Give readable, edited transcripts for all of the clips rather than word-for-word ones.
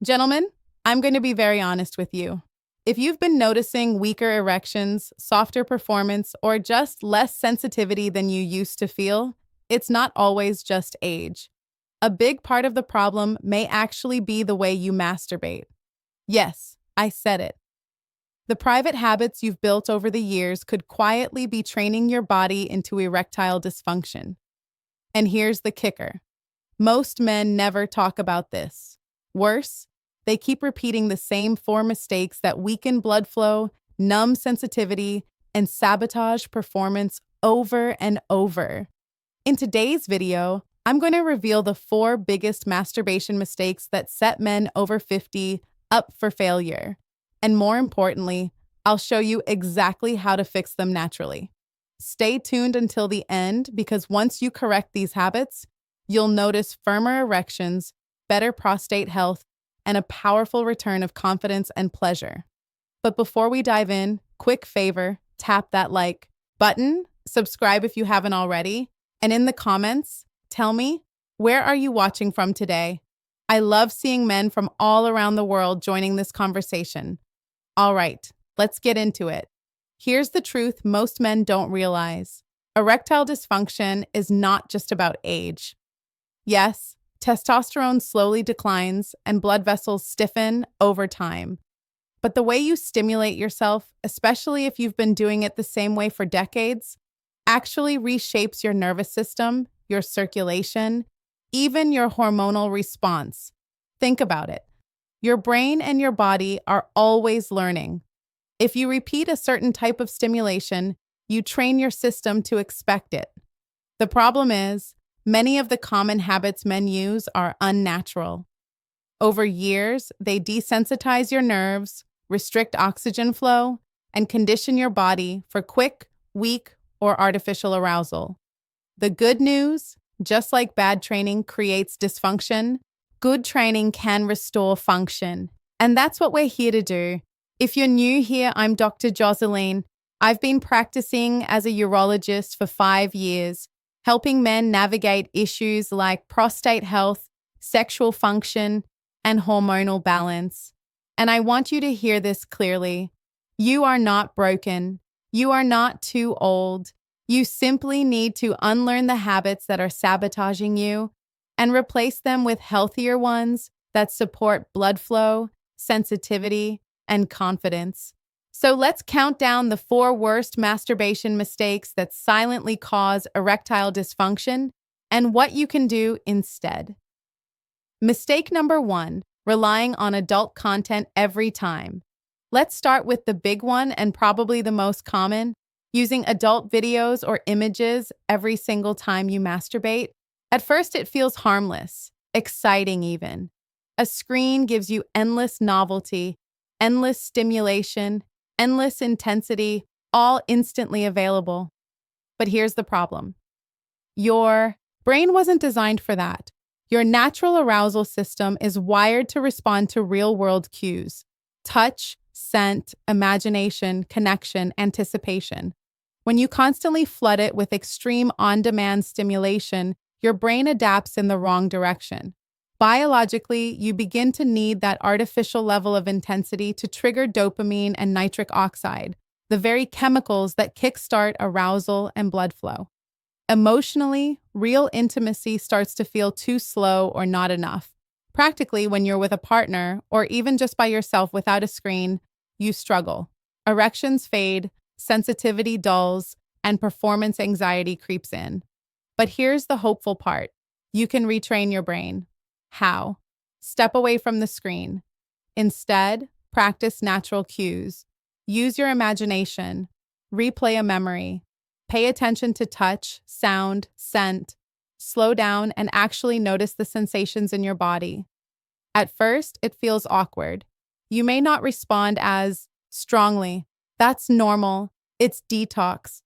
Gentlemen, I'm going to be very honest with you. If you've been noticing weaker erections, softer performance, or just less sensitivity than you used to feel, it's not always just age. A big part of the problem may actually be the way you masturbate. Yes, I said it. The private habits you've built over the years could quietly be training your body into erectile dysfunction. And here's the kicker. Most men never talk about this. Worse, they keep repeating the same four mistakes that weaken blood flow, numb sensitivity, and sabotage performance over and over. In today's video, I'm going to reveal the four biggest masturbation mistakes that set men over 50 up for failure. And more importantly, I'll show you exactly how to fix them naturally. Stay tuned until the end because once you correct these habits, you'll notice firmer erections, better prostate health, and a powerful return of confidence and pleasure. But before we dive in, quick favor, tap that like button, subscribe if you haven't already, and in the comments, tell me, where are you watching from today? I love seeing men from all around the world joining this conversation. All right, let's get into it. Here's the truth most men don't realize. Erectile dysfunction is not just about age. Yes, testosterone slowly declines and blood vessels stiffen over time. But the way you stimulate yourself, especially if you've been doing it the same way for decades, actually reshapes your nervous system, your circulation, even your hormonal response. Think about it. Your brain and your body are always learning. If you repeat a certain type of stimulation, you train your system to expect it. The problem is, many of the common habits men use are unnatural. Over years, they desensitize your nerves, restrict oxygen flow, and condition your body for quick, weak, or artificial arousal. The good news, just like bad training creates dysfunction, good training can restore function. And that's what we're here to do. If you're new here, I'm Dr. Jocelyn. I've been practicing as a urologist for 5 years, helping men navigate issues like prostate health, sexual function, and hormonal balance. And I want you to hear this clearly. You are not broken. You are not too old. You simply need to unlearn the habits that are sabotaging you and replace them with healthier ones that support blood flow, sensitivity, and confidence. So let's count down the 4 worst masturbation mistakes that silently cause erectile dysfunction and what you can do instead. Mistake number 1, relying on adult content every time. Let's start with the big one and probably the most common, using adult videos or images every single time you masturbate. At first, it feels harmless, exciting even. A screen gives you endless novelty, endless stimulation, endless intensity, all instantly available. But here's the problem. Your brain wasn't designed for that. Your natural arousal system is wired to respond to real-world cues: touch, scent, imagination, connection, anticipation. When you constantly flood it with extreme on-demand stimulation, your brain adapts in the wrong direction. Biologically, you begin to need that artificial level of intensity to trigger dopamine and nitric oxide, the very chemicals that kickstart arousal and blood flow. Emotionally, real intimacy starts to feel too slow or not enough. Practically, when you're with a partner, or even just by yourself without a screen, you struggle. Erections fade, sensitivity dulls, and performance anxiety creeps in. But here's the hopeful part. You can retrain your brain. How? Step away from the screen. Instead, practice natural cues. Use your imagination. Replay a memory. Pay attention to touch, sound, scent. Slow down and actually notice the sensations in your body. At first, it feels awkward. You may not respond as strongly. That's normal. It's detox.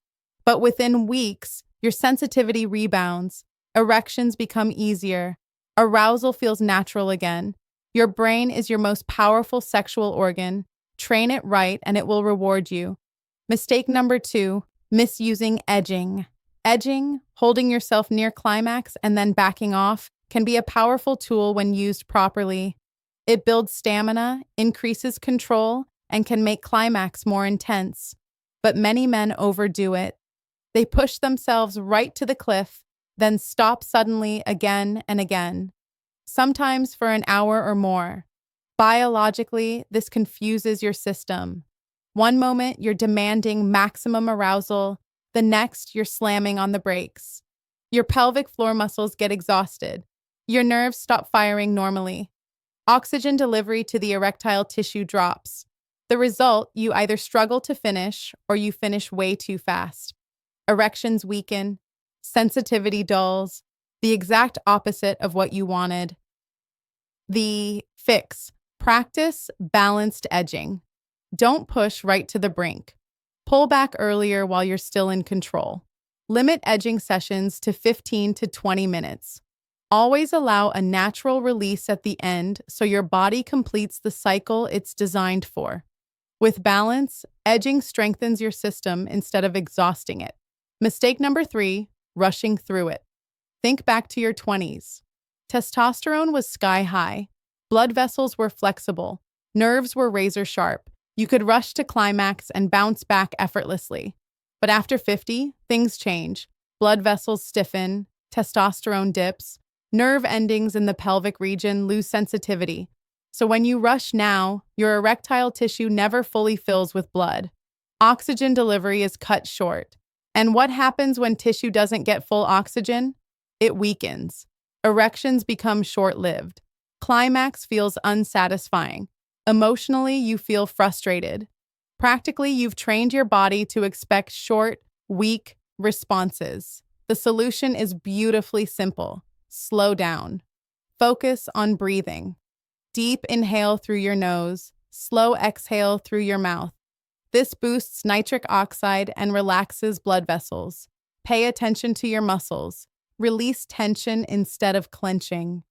But within weeks, your sensitivity rebounds. Erections become easier. Arousal feels natural again. Your brain is your most powerful sexual organ. Train it right and it will reward you. Mistake number 2, misusing edging. Edging, holding yourself near climax and then backing off, can be a powerful tool when used properly. It builds stamina, increases control, and can make climax more intense. But many men overdo it. They push themselves right to the cliff, then stop suddenly again and again, sometimes for an hour or more. Biologically, this confuses your system. One moment, you're demanding maximum arousal. The next, you're slamming on the brakes. Your pelvic floor muscles get exhausted. Your nerves stop firing normally. Oxygen delivery to the erectile tissue drops. The result, you either struggle to finish or you finish way too fast. Erections weaken, sensitivity dulls, the exact opposite of what you wanted. The fix: practice balanced edging. Don't push right to the brink. Pull back earlier while you're still in control. Limit edging sessions to 15 to 20 minutes. Always allow a natural release at the end so your body completes the cycle it's designed for. With balance, edging strengthens your system instead of exhausting it. Mistake number 3, rushing through it. Think back to your 20s. Testosterone was sky high. Blood vessels were flexible. Nerves were razor sharp. You could rush to climax and bounce back effortlessly. But after 50, things change. Blood vessels stiffen, testosterone dips, nerve endings in the pelvic region lose sensitivity. So when you rush now, your erectile tissue never fully fills with blood. Oxygen delivery is cut short. And what happens when tissue doesn't get full oxygen? It weakens. Erections become short-lived. Climax feels unsatisfying. Emotionally, you feel frustrated. Practically, you've trained your body to expect short, weak responses. The solution is beautifully simple. Slow down. Focus on breathing. Deep inhale through your nose, slow exhale through your mouth. This boosts nitric oxide and relaxes blood vessels. Pay attention to your muscles. Release tension instead of clenching.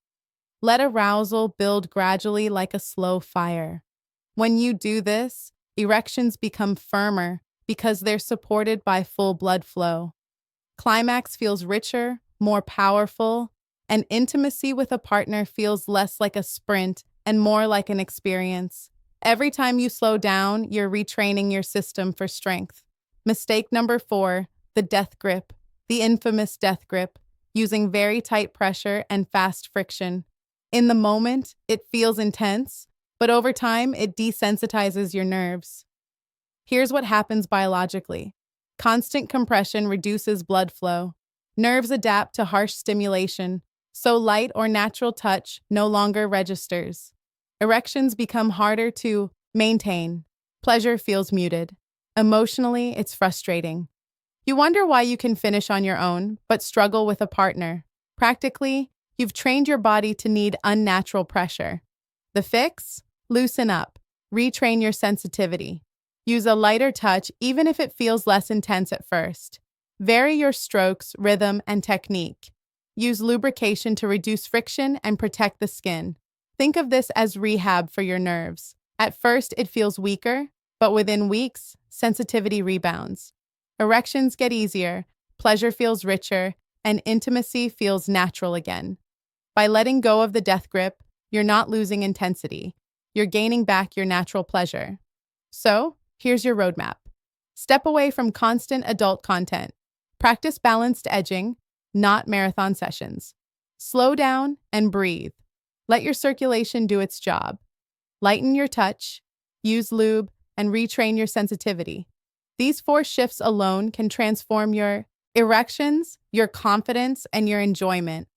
Let arousal build gradually like a slow fire. When you do this, erections become firmer because they're supported by full blood flow. Climax feels richer, more powerful, and intimacy with a partner feels less like a sprint and more like an experience. Every time you slow down, you're retraining your system for strength. Mistake number 4, the death grip, the infamous death grip, using very tight pressure and fast friction. In the moment, it feels intense, but over time, it desensitizes your nerves. Here's what happens biologically. Constant compression reduces blood flow. Nerves adapt to harsh stimulation, so light or natural touch no longer registers. Erections become harder to maintain. Pleasure feels muted. Emotionally, it's frustrating. You wonder why you can finish on your own, but struggle with a partner. Practically, you've trained your body to need unnatural pressure. The fix? Loosen up. Retrain your sensitivity. Use a lighter touch even if it feels less intense at first. Vary your strokes, rhythm, and technique. Use lubrication to reduce friction and protect the skin. Think of this as rehab for your nerves. At first, it feels weaker, but within weeks, sensitivity rebounds. Erections get easier, pleasure feels richer, and intimacy feels natural again. By letting go of the death grip, you're not losing intensity. You're gaining back your natural pleasure. So, here's your roadmap. Step away from constant adult content. Practice balanced edging, not marathon sessions. Slow down and breathe. Let your circulation do its job. Lighten your touch, use lube, and retrain your sensitivity. These 4 shifts alone can transform your erections, your confidence, and your enjoyment.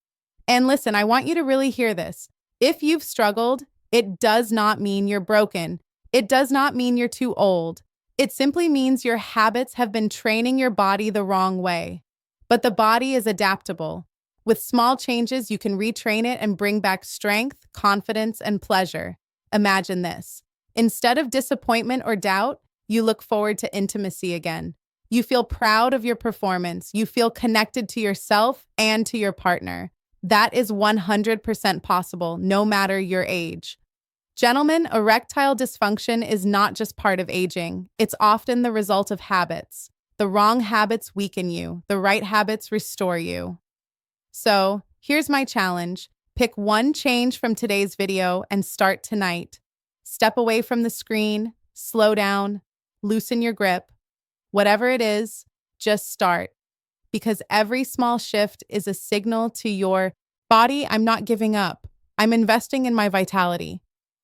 And listen, I want you to really hear this. If you've struggled, it does not mean you're broken. It does not mean you're too old. It simply means your habits have been training your body the wrong way. But the body is adaptable. With small changes, you can retrain it and bring back strength, confidence, and pleasure. Imagine this. Instead of disappointment or doubt, you look forward to intimacy again. You feel proud of your performance. You feel connected to yourself and to your partner. That is 100% possible, no matter your age. Gentlemen, erectile dysfunction is not just part of aging. It's often the result of habits. The wrong habits weaken you. The right habits restore you. So, here's my challenge. Pick one change from today's video and start tonight. Step away from the screen, slow down, loosen your grip. Whatever it is, just start. Because every small shift is a signal to your body, I'm not giving up. I'm investing in my vitality.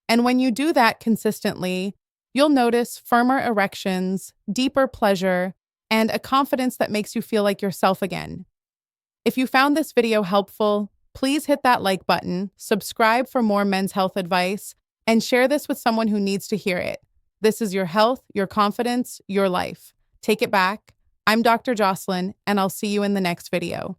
And when you do that consistently, you'll notice firmer erections, deeper pleasure, and a confidence that makes you feel like yourself again. If you found this video helpful, please hit that like button, subscribe for more men's health advice, and share this with someone who needs to hear it. This is your health, your confidence, your life. Take it back. I'm Dr. Jocelyn, and I'll see you in the next video.